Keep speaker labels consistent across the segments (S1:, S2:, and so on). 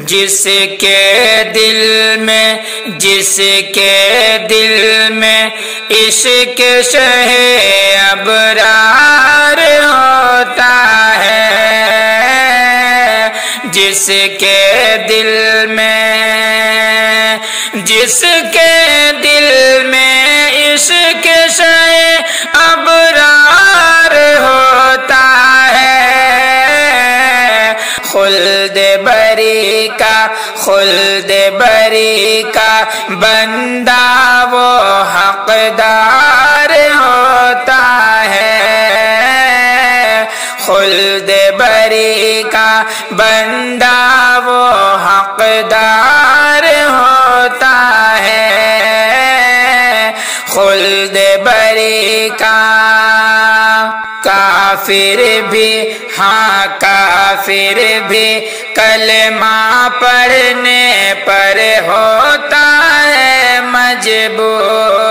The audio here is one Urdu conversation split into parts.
S1: جس کے دل میں عشق شہ ابرار ہوتا ہے، جس کے دل میں عشق شہ ابرار ہوتا ہے، خلد بری کا بندہ وہ حقدار ہوتا ہے، خلد بری کا بندہ وہ حقدار ہوتا ہے، خلد بری کا۔ کافر بھی کلمہ پڑھنے پر ہوتا ہے مجبور،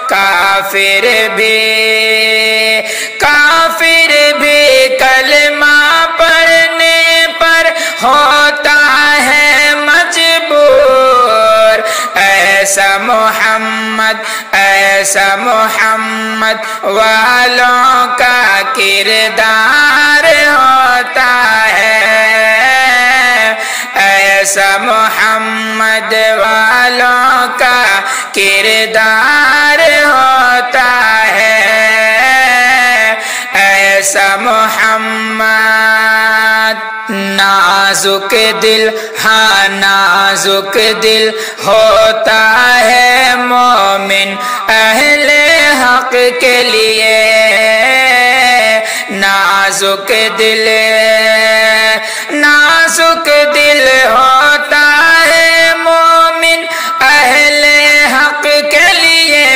S1: کافر بھی کلمہ پڑھنے پر ہوتا ہے مجبور، ایسا محمد والوں کا کردار ہوتا ہے، ایسا محمد والوں کا کردار ہوتا ہے، ایسا محمد۔ نازک دل ہوتا ہے مومن اہل حق کے لیے، نازک دل ہوتا ہے مومن اہل حق کے لیے،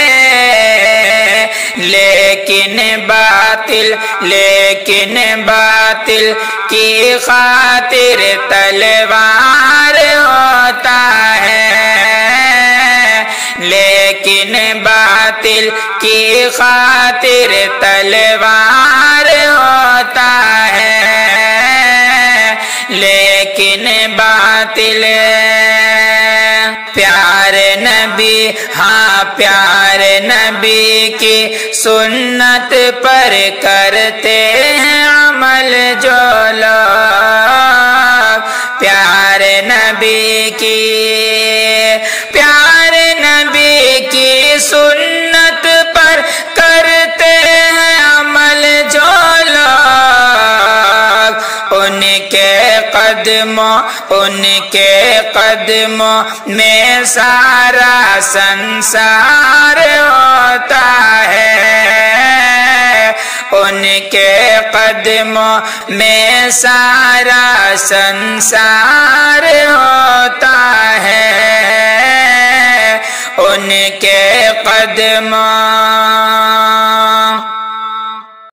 S1: لیکن باطل کی خاطر تلوار ہوتا ہے، لیکن باطل کی خاطر تلوار ہوتا ہے، لیکن باطل۔ پیارے نبی کی سنت پر کرتے ہیں عمل جو لوگ، پیارے نبی کی سنت پر کرتے ہیں عمل جو لوگ، ان کے قدموں میں سارا سنسار ہوتا ہے، ان کے قدموں میں سارا سنسار ہوتا ہے، ان کے قدموں